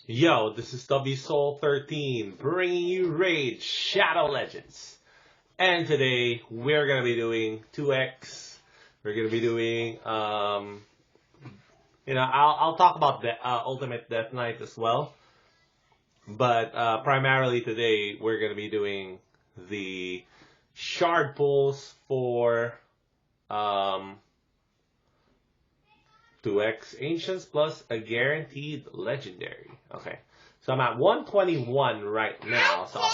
Yo, this is WSoul13 bringing you Raid Shadow Legends. And today we're going to be doing 2X. We're going to be doing, I'll talk about the Ultimate Death Knight as well. But primarily today we're going to be doing the Shardpools for 2X Ancients plus a guaranteed legendary. Okay. So I'm at 121 right now. So oh,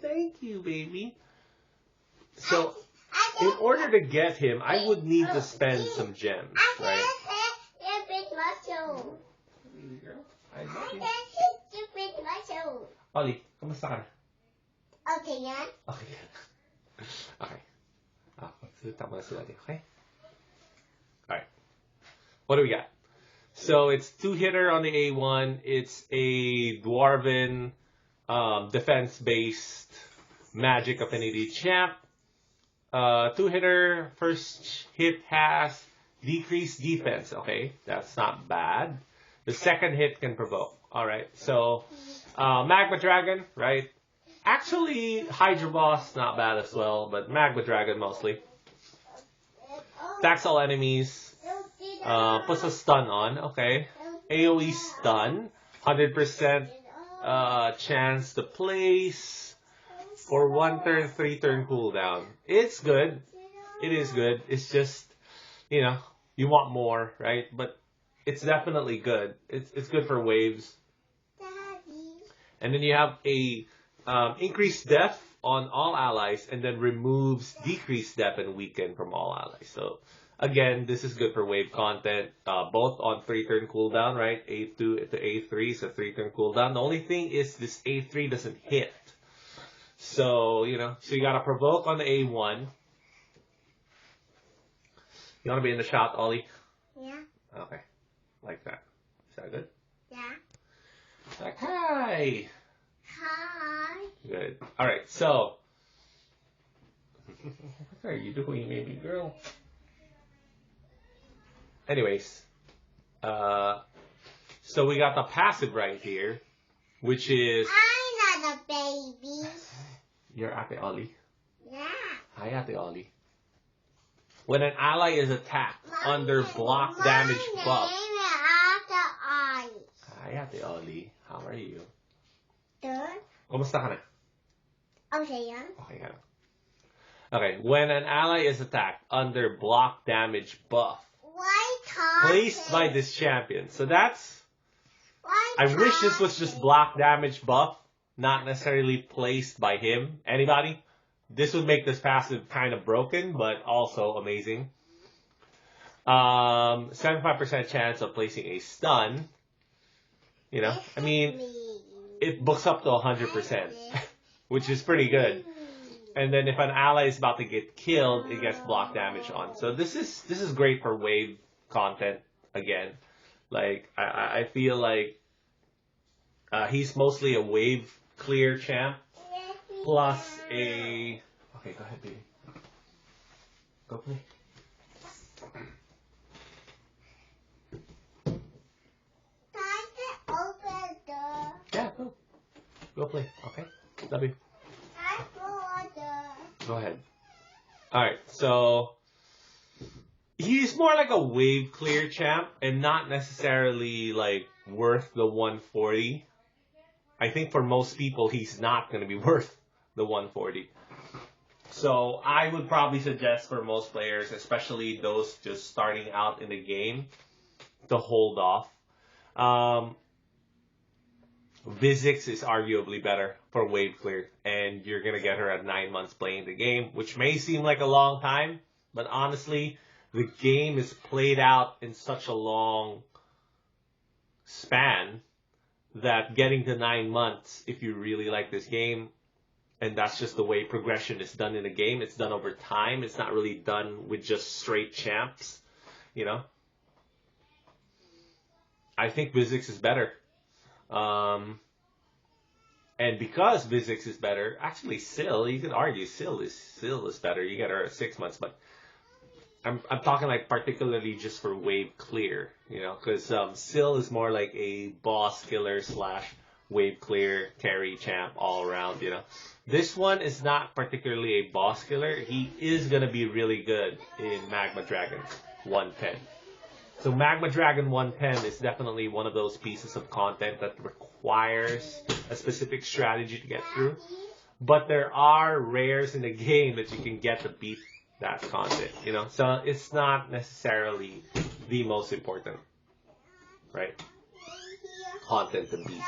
thank you, baby. So in order to get him, I would need to spend some gems, right? Baby girl, I love you. Ollie, kamusta ka na? Okay, yan. Okay. Okay. Salita mo na sila, okay? Alright. What do we got? So it's 2-hitter on the A1. It's a Dwarven defense-based magic affinity champ. 2-hitter, first hit has decreased defense. Okay, that's not bad. The second hit can provoke. Alright, so Magma Dragon, right? Actually, Hydra Boss, not bad as well, but Magma Dragon mostly. Attacks all enemies. Puts a stun on, okay. AoE stun. 100% chance to place for 1 turn, 3 turn cooldown. It's good. It is good. It's just, you want more, right? But it's definitely good. It's good for waves. And then you have a increased death on all allies, and then removes decreased death and weaken from all allies. So again, this is good for wave content, both on 3 turn cooldown, right? A2 to A3 is a 3 turn cooldown. The only thing is this A3 doesn't hit. So, so you gotta provoke on the A1. You wanna be in the shot, Ollie? Yeah. Okay. Like that. Is that good? Yeah. Like, hi! Hi. Good. Alright, so. What are you doing, baby girl? Anyways. So we got the passive right here, which is. I'm not a baby. You're Ate Ollie. Yeah. Hi, Ate Ollie. When an ally is attacked under block damage buff. Hi, Ate Ollie. How are you? Good. Kumusta ka na? Okay, yan. Okay, ka na. Okay, when an ally is attacked under block damage buff, placed by this champion. So that's... I wish this was just block damage buff, not necessarily placed by him. Anybody? This would make this passive kind of broken, but also amazing. 75% chance of placing a stun. I mean, it books up to 100%, which is pretty good. And then if an ally is about to get killed, it gets block damage on. So this is great for wave content again. Like I feel like he's mostly a wave clear champ plus a. Okay, go ahead, baby. Go play. Yeah, go. Go play, okay? Love you. Go ahead. Alright, so he's more like a wave clear champ and not necessarily like worth the 140. I think for most people he's not going to be worth the 140. So I would probably suggest for most players, especially those just starting out in the game, to hold off. Vizix is arguably better for wave clear, and you're going to get her at 9 months playing the game, which may seem like a long time, but honestly, the game is played out in such a long span that getting to 9 months, if you really like this game, and that's just the way progression is done in the game, it's done over time, it's not really done with just straight champs, I think Vizix is better. And because Vizix is better, actually Syl, you could argue Syl is better. You get her at 6 months, but I'm talking like particularly just for wave clear, you know, because Syl is more like a boss killer slash wave clear carry champ all around, you know. This one is not particularly a boss killer. He is gonna be really good in Magma Dragon 110. So Magma Dragon 110 is definitely one of those pieces of content that requires a specific strategy to get through. But there are rares in the game that you can get to beat that content, you know. So it's not necessarily the most important, right? Content to beat.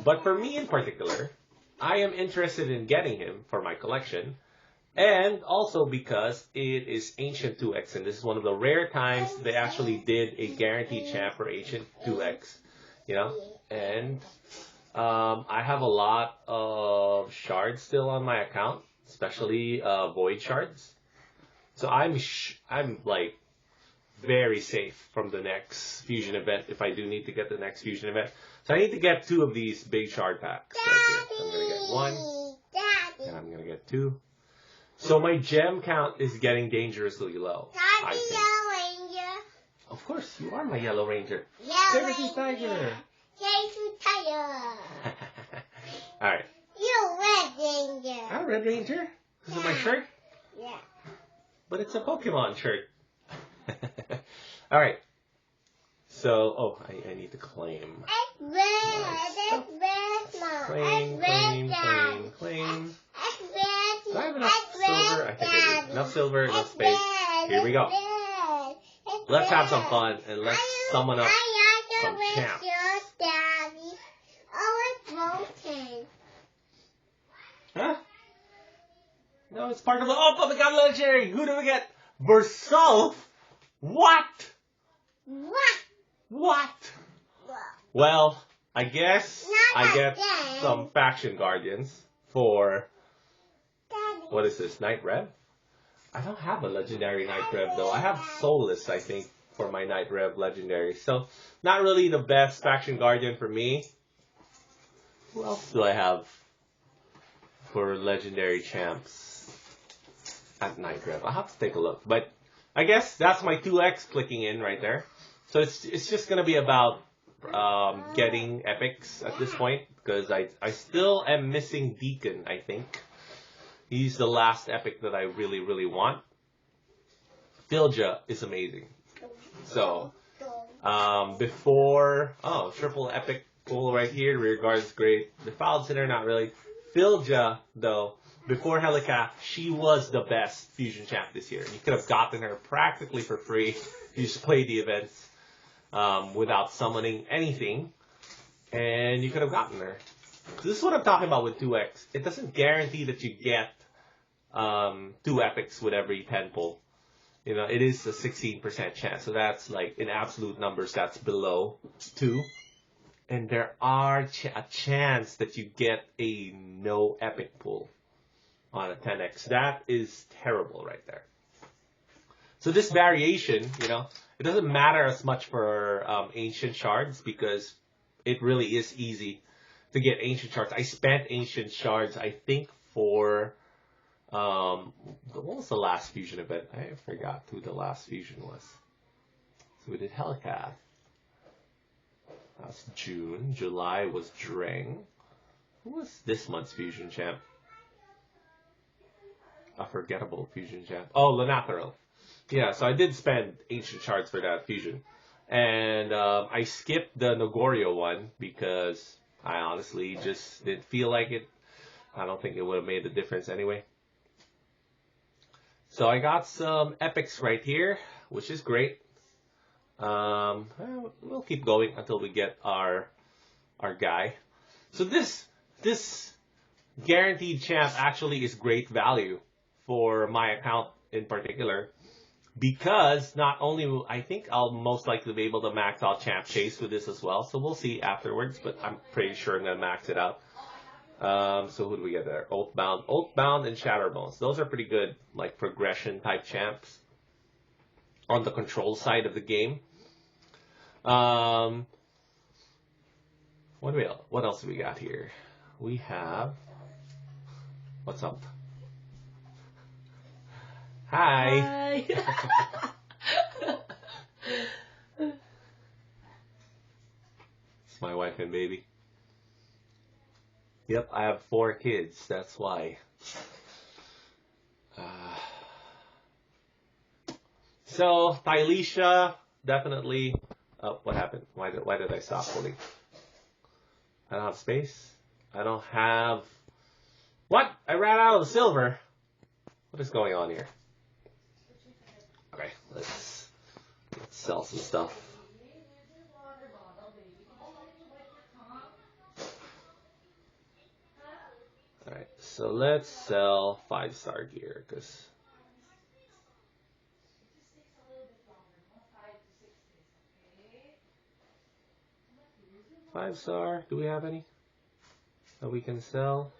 But for me in particular, I am interested in getting him for my collection. And also because it is Ancient 2X. And this is one of the rare times they actually did a guaranteed champ for Ancient 2X. You know? And I have a lot of shards still on my account. Especially void shards. So I'm like very safe from the next fusion event if I do need to get the next fusion event. So I need to get 2 of these big shard packs right here. So I'm gonna get 1 and I'm gonna get 2. So my gem count is getting dangerously low. I think. Yellow Ranger. Of course, you are my Yellow Ranger. Yellow Ranger. Tiger. Tiger. All right. You Red Ranger. I'm a Red Ranger. Is it my shirt? Yeah. But it's a Pokemon shirt. All right. So, I need to claim. It's red. It's red, Mom. Claim. It's red. Do I have enough silver? I think I do. Enough silver, enough space. Here we go. Let's have some fun and let's summon up some champs. Daddy. Oh, it's broken. Huh? No, it's part of the... Oh, we got legendary! Who do we get? Versalf? What? What? Well, I guess I get some faction guardians for... What is this? Night Rev? I don't have a legendary Night Rev though. I have Soulless, I think, for my Night Rev legendary. So, not really the best faction guardian for me. Who else do I have for legendary champs at Night Rev? I'll have to take a look. But I guess that's my 2X clicking in right there. So it's just going to be about getting epics at this point. Because I still am missing Deacon, I think. He's the last epic that I really, really want. Filja is amazing. So, before... Oh, triple epic pull right here. Rear guard is great. The Fouled Sinner, not really. Filja, though, before Helica, she was the best fusion champ this year. You could have gotten her practically for free. You just played the events without summoning anything. And you could have gotten her. This is what I'm talking about with 2X. It doesn't guarantee that you get 2 epics with every 10 pull. You know, it is a 16% chance. So that's like, in absolute numbers, that's below 2. And there are a chance that you get a no epic pull on a 10x. That is terrible right there. So this variation, you know, it doesn't matter as much for ancient shards because it really is easy to get ancient shards. I spent ancient shards, I think, for what was the last fusion event? I forgot who the last fusion was. So we did Helicath. That's June. July was Drang. Who was this month's fusion champ? A forgettable fusion champ. Oh, Lanathoril. Yeah, so I did spend ancient shards for that fusion. And I skipped the Nogorio one because I honestly just didn't feel like it. I don't think it would have made a difference anyway. So I got some epics right here, which is great. We'll keep going until we get our guy. So this guaranteed champ actually is great value for my account in particular. Because not only will, I think I'll most likely be able to max out Champ Chase with this as well. So we'll see afterwards, but I'm pretty sure I'm going to max it out. So who do we get there? Oathbound and Shatterbones. Those are pretty good, like progression type champs on the control side of the game. What else do we got here? We have... What's up? Hi. It's my wife and baby. Yep, I have 4 kids. That's why. So, Tylisha, definitely. Oh, what happened? Why did I stop holding? I don't have space. I don't have. What? I ran out of silver. What is going on here? Okay, let's sell some stuff. Alright, so let's sell 5-star gear, because 5-star, do we have any that we can sell?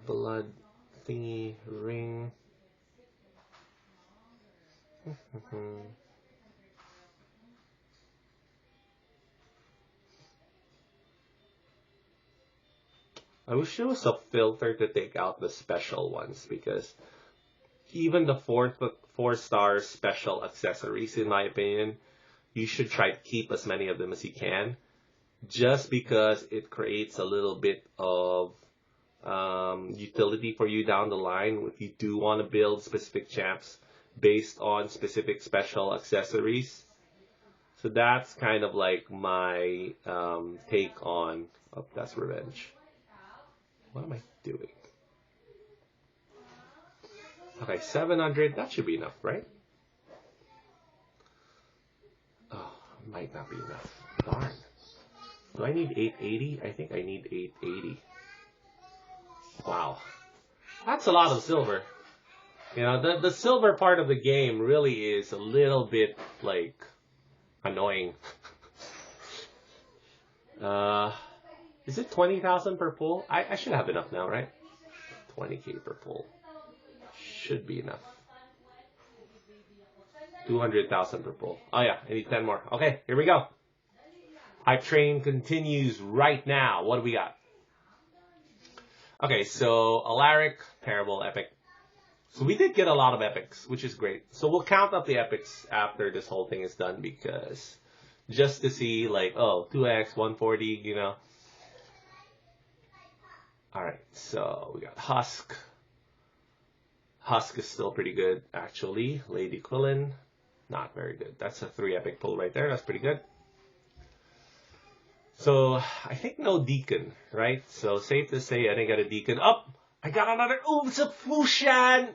Blood thingy ring. I wish there was a filter to take out the special ones, because even the 4-star special accessories, in my opinion, you should try to keep as many of them as you can, just because it creates a little bit of utility for you down the line if you do want to build specific champs based on specific special accessories. So that's kind of like my take on. Oh, that's revenge. What am I doing? Okay, 700. That should be enough, right? Oh, might not be enough. Darn. Do I need 880? I think I need 880. Wow. That's a lot of silver. You know, the silver part of the game really is a little bit, like, annoying. Is it 20,000 per pull? I should have enough now, right? 20k per pull. Should be enough. 200,000 per pull. Oh yeah, I need 10 more. Okay, here we go. Hype train continues right now. What do we got? Okay, so Alaric, Parable, Epic. So we did get a lot of epics, which is great. So we'll count up the epics after this whole thing is done, because just to see, like, oh, 2x, 140, you know. Alright, so we got Husk. Husk is still pretty good, actually. Lady Quillen, not very good. That's a 3 epic pull right there. That's pretty good. So I think no Deacon, right? So safe to say I didn't get a Deacon. Oh, I got another. Oh, it's a Fushan.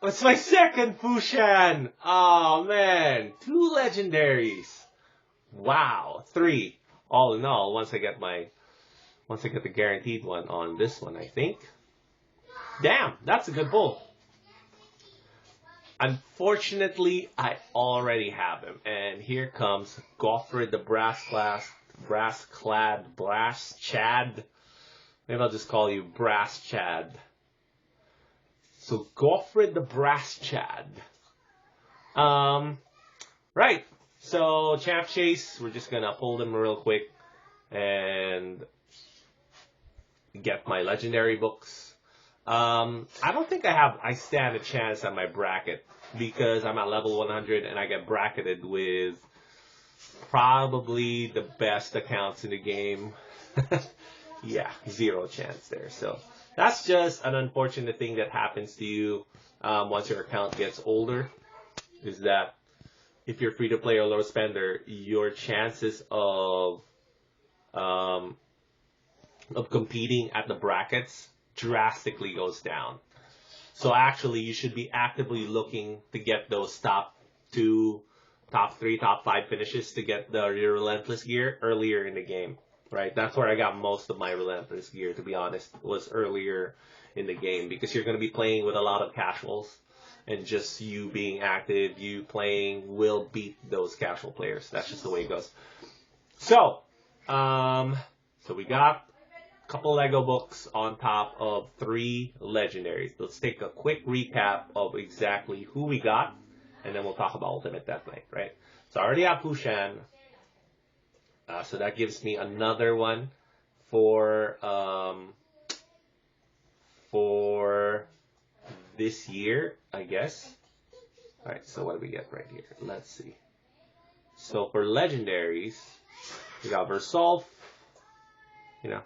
It's my second Fushan. Oh man, 2 legendaries. Wow, 3 all in all. Once I get the guaranteed one on this one, I think. Damn, that's a good pull. Unfortunately, I already have him, and here comes Goffred the Brassclad, Chad. Maybe I'll just call you Brass Chad. So Goffred the Brass Chad. Right. So Champ Chase, we're just gonna pull them real quick and get my legendary books. I don't think I stand a chance at my bracket, because I'm at level 100 and I get bracketed with probably the best accounts in the game. Yeah, 0 chance there. So that's just an unfortunate thing that happens to you once your account gets older, is that if you're free to play or low spender, your chances of competing at the brackets drastically goes down. So actually, you should be actively looking to get those top 2, top 3, top 5 finishes to get the Relentless gear earlier in the game, right? That's where I got most of my Relentless gear, to be honest, was earlier in the game, because you're going to be playing with a lot of casuals, and just you being active, you playing will beat those casual players. That's just the way it goes. So we got couple Lego books on top of 3 legendaries. Let's take a quick recap of exactly who we got, and then we'll talk about Ultimate Death Knight, right? So I already have Fushan. So that gives me another one for for this year, I guess. Alright, so what do we get right here? Let's see. So for legendaries, we got Versolf. You know,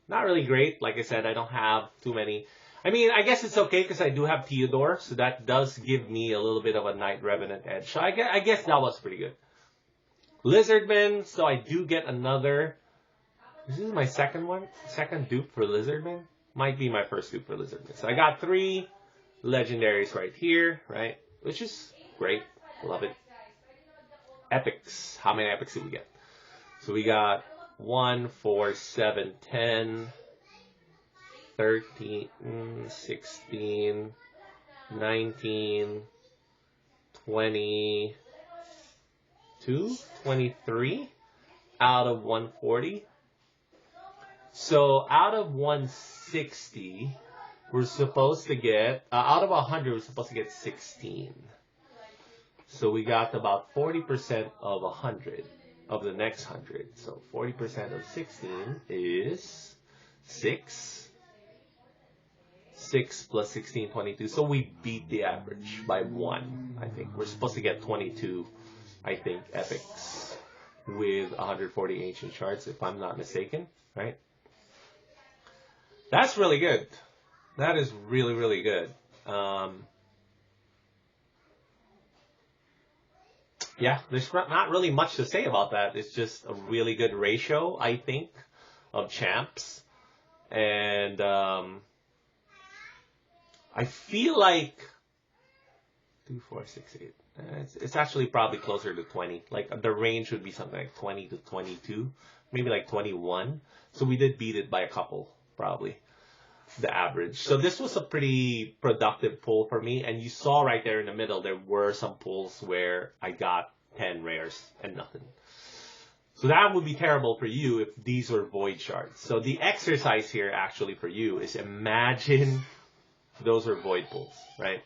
not really great. Like I said, I don't have too many. I mean, I guess it's okay because I do have Theodore, so that does give me a little bit of a Knight Revenant edge. So I guess that was pretty good. Lizardman, so I do get another. This is my second dupe for Lizardman. Might be my first dupe for Lizardman. So I got 3 legendaries right here, right? Which is great. Love it. Epics. How many epics did we get? So we got 1, 4, 7, 10, 13, 16, 19, 22, 23 out of 140. So out of 160, we're supposed to get, out of 100, we're supposed to get 16. So we got about 40% of 100 of the next 100. So 40% of 16 is 6. 6 plus 16, 22. So we beat the average by 1, I think. We're supposed to get 22, I think, epics with 140 ancient shards, if I'm not mistaken, right? That's really good. That is really, really good. Yeah, there's not really much to say about that. It's just a really good ratio, I think, of champs. And I feel like 2, 4, 6, 8. It's actually probably closer to 20. Like the range would be something like 20 to 22, maybe like 21. So we did beat it by a couple, probably, the average. So this was a pretty productive pull for me. And you saw right there in the middle, there were some pulls where I got 10 rares and nothing. So that would be terrible for you if these were void shards. So the exercise here actually for you is imagine those are void pulls, right?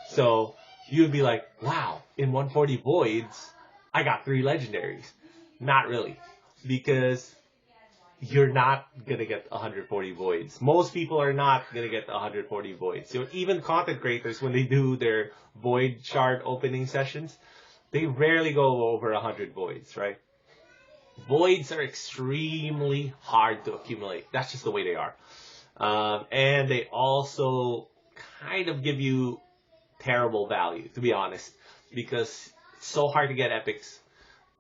So you'd be like, wow, in 140 voids, I got 3 legendaries. Not really, because you're not going to get 140 voids. Most people are not going to get 140 voids. So even content creators, when they do their void shard opening sessions, they rarely go over 100 voids, right? Voids are extremely hard to accumulate. That's just the way they are. And they also kind of give you terrible value, to be honest, because it's so hard to get epics,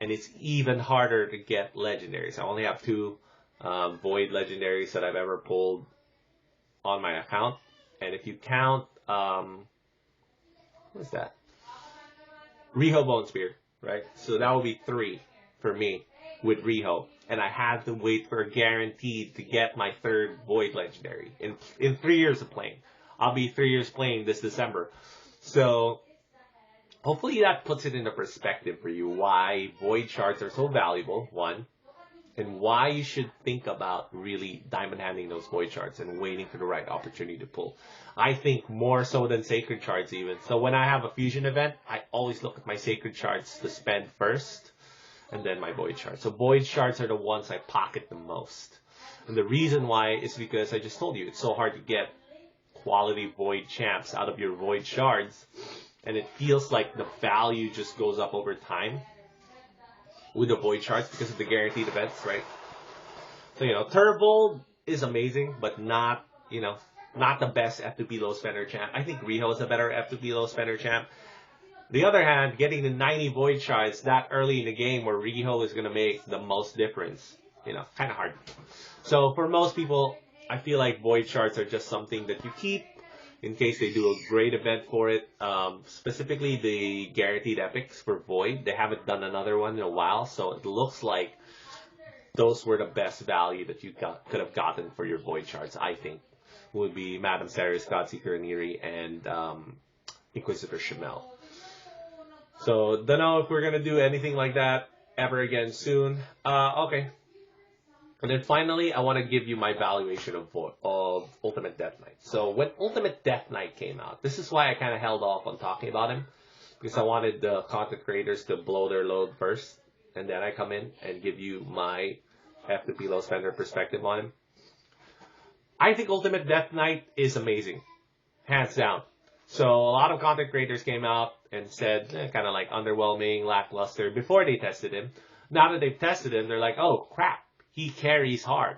and it's even harder to get legendaries. I only have 2 void legendaries that I've ever pulled on my account, and if you count, what is that? Riho Bone Spear, right? So that would be 3 for me with Riho, and I had to wait for a guaranteed to get my 3rd void legendary in 3 years of playing. I'll be 3 years playing this December. So hopefully that puts it into perspective for you why void shards are so valuable, 1, and why you should think about really diamond handing those void shards and waiting for the right opportunity to pull. I think more so than sacred shards even. So when I have a fusion event, I always look at my sacred shards to spend first, and then my void shards. So void shards are the ones I pocket the most. And the reason why is because I just told you, it's so hard to get quality void champs out of your void shards, and it feels like the value just goes up over time with the void shards because of the guaranteed events, right? So, Turbo is amazing, but not the best F2P low spender champ. I think Riho is a better F2P low spender champ. The other hand, getting the 90 void shards that early in the game where Riho is going to make the most difference, kind of hard. So for most people, I feel like void shards are just something that you keep in case they do a great event for it. Specifically the guaranteed epics for void. They haven't done another one in a while, so it looks like those were the best value that you could have gotten for your void shards, I think. Would be Madame Ceres, Godseeker Aniri, and Inquisitor Shamel. So, don't know if we're going to do anything like that ever again soon. Okay. And then finally, I want to give you my valuation of Ultimate Death Knight. So when Ultimate Death Knight came out, this is why I kind of held off on talking about him, because I wanted the content creators to blow their load first, and then I come in and give you my F2P low spender perspective on him. I think Ultimate Death Knight is amazing. Hands down. So a lot of content creators came out and said, kind of like underwhelming, lackluster before they tested him. Now that they've tested him, they're like, oh crap, he carries hard.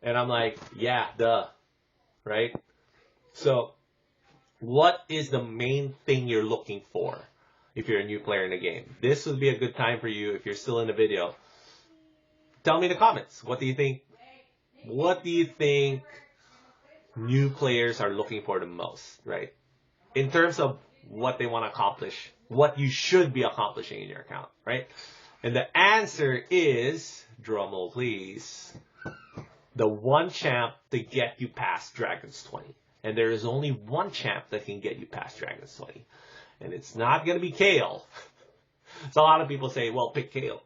And I'm like, yeah, duh. Right? So, what is the main thing you're looking for if you're a new player in the game? This would be a good time for you if you're still in the video. Tell me in the comments. What do you think? What do you think new players are looking for the most, right? In terms of what they want to accomplish, what you should be accomplishing in your account, right? And the answer is, drumroll please, the one champ to get you past Dragons 20. And there is only one champ that can get you past Dragons 20. And it's not going to be Kale. So a lot of people say, well, pick Kale.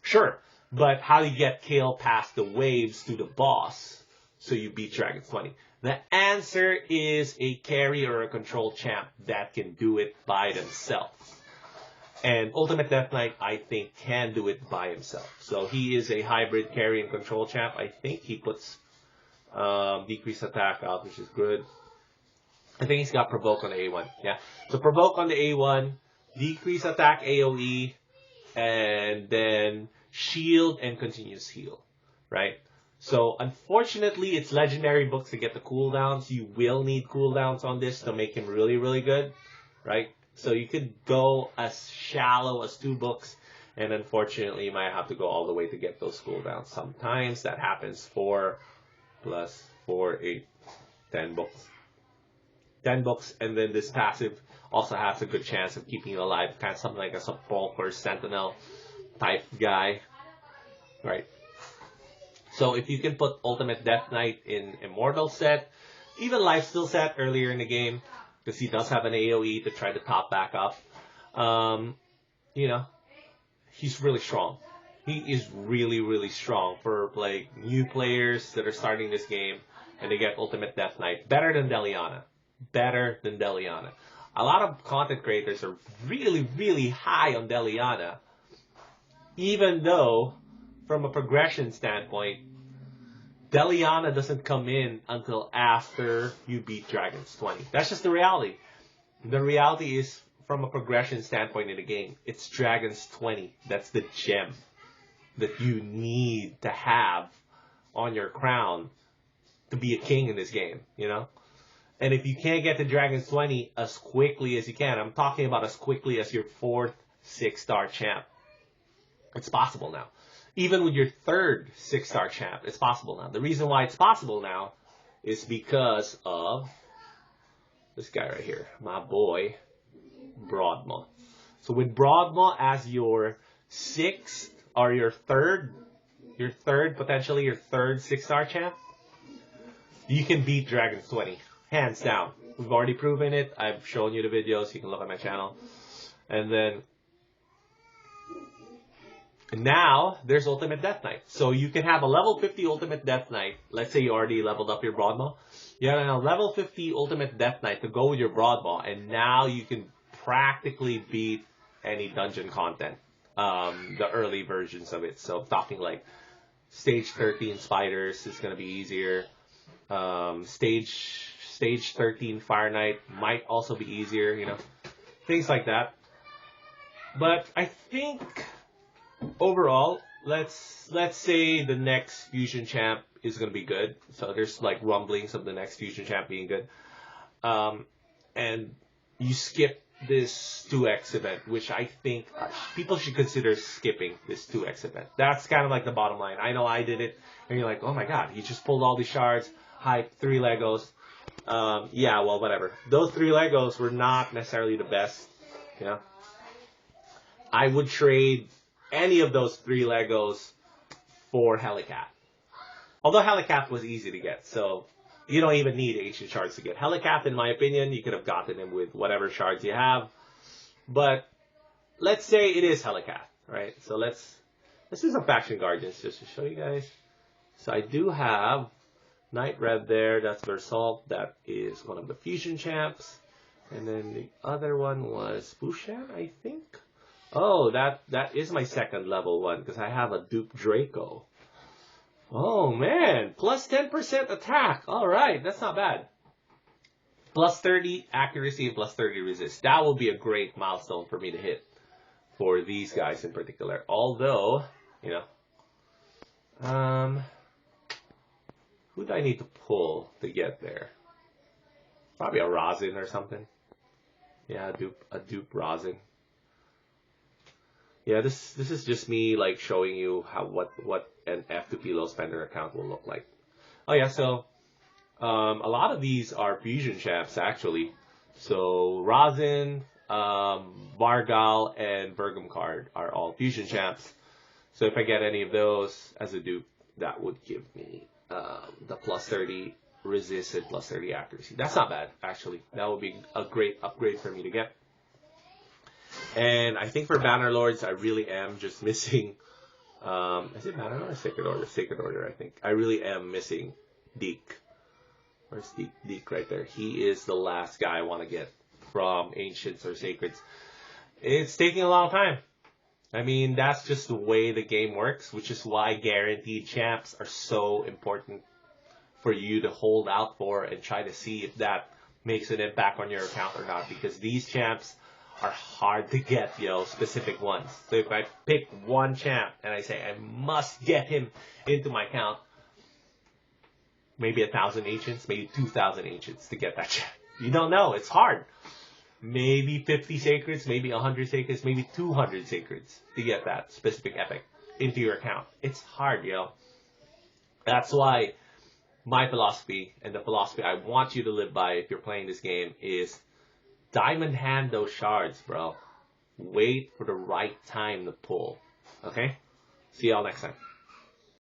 Sure, but how do you get Kale past the waves to the boss so you beat Dragons 20? The answer is a carry or a control champ that can do it by themselves. And Ultimate Death Knight, I think, can do it by himself. So he is a hybrid carry and control champ. I think he puts decreased attack out, which is good. I think he's got provoke on the A1. Yeah. So provoke on the A1, decrease attack AoE, and then shield and continuous heal. Right? So unfortunately, it's legendary books to get the cooldowns. You will need cooldowns on this to make him really, really good. Right? So you could go as shallow as 2 books, and unfortunately you might have to go all the way to get those cooldowns. Sometimes that happens 4 plus 4, 8, 10 books. 10 books, and then this passive also has a good chance of keeping you alive, kind of something like a Sepulchre Sentinel type guy. Right? So if you can put Ultimate Death Knight in Immortal set, even Lifesteal set earlier in the game, because he does have an AoE to try to top back up. You know, he's really strong. He is really, really strong for like new players that are starting this game and they get Ultimate Death Knight. Better than Deliana. Better than Deliana. A lot of content creators are really, really high on Deliana, even though from a progression standpoint, Deliana doesn't come in until after you beat Dragons 20. That's just the reality. The reality is, from a progression standpoint in the game, it's Dragons 20. That's the gem that you need to have on your crown to be a king in this game, you know? And if you can't get to Dragons 20 as quickly as you can, I'm talking about as quickly as your 4th 6-star champ. It's possible now. Even with your 3rd 6-star champ, it's possible now. The reason why it's possible now is because of this guy right here, my boy, Broadmaw. So with Broadmaw as your 6th or your third, potentially your 3rd 6-star champ, you can beat Dragons 20. Hands down. We've already proven it. I've shown you the videos. You can look at my channel. And then now, there's Ultimate Death Knight. So you can have a level 50 Ultimate Death Knight. Let's say you already leveled up your Broadmaw. You have a level 50 Ultimate Death Knight to go with your Broadmaw. And now you can practically beat any dungeon content. The early versions of it. So I'm talking like Stage 13 Spiders is going to be easier. Stage 13 Fire Knight might also be easier, you know. Things like that. But I think overall, let's say the next Fusion Champ is going to be good. So there's like rumblings of the next Fusion Champ being good. And you skip this 2x event, which I think people should consider skipping this 2x event. That's kind of like the bottom line. I know I did it, and you're like, oh my god, he just pulled all these shards, hype, 3 Legos. Yeah, well, whatever. Those 3 Legos were not necessarily the best. You know, I would trade any of those 3 Legos for Helicat. Although Helicat was easy to get, so you don't even need ancient shards to get Helicat, in my opinion. You could have gotten him with whatever shards you have. But let's say it is Helicat, right? So let's do some Faction Guardians just to show you guys. So I do have Night Red there. That's Versalt. That is one of the Fusion Champs. And then the other one was Bushan, I think. Oh, that is my 2nd level one, because I have a Duke Draco. Oh, man. Plus 10% attack. All right. That's not bad. Plus 30 accuracy and plus 30 resist. That will be a great milestone for me to hit for these guys in particular. Although, you know, who do I need to pull to get there? Probably a rosin or something. Yeah, a dupe rosin. Yeah, this is just me like showing you how what an F2P low spender account will look like. Oh yeah, so a lot of these are fusion champs actually. So rosin, Vargal, and Vergum card are all fusion champs. So if I get any of those as a dupe, that would give me the plus 30 resist and plus 30 accuracy. That's not bad, actually. That would be a great upgrade for me to get. And I think for Banner Lords, I really am just missing... is it Banner Lord or Sacred Order? Sacred Order, I think. I really am missing Deke. Where's Deke? Deke right there. He is the last guy I want to get from Ancients or Sacreds. It's taking a long time. I mean, that's just the way the game works, which is why guaranteed champs are so important for you to hold out for and try to see if that makes an impact on your account or not, because these champs are hard to get, specific ones. So if I pick one champ and I say I must get him into my account, maybe 1,000 ancients, maybe 2,000 ancients to get that champ. You don't know. It's hard. Maybe 50 sacreds, maybe 100 sacreds, maybe 200 sacreds to get that specific epic into your account. It's hard, That's why my philosophy, and the philosophy I want you to live by if you're playing this game, is diamond hand those shards, bro. Wait for the right time to pull. Okay? See y'all next time.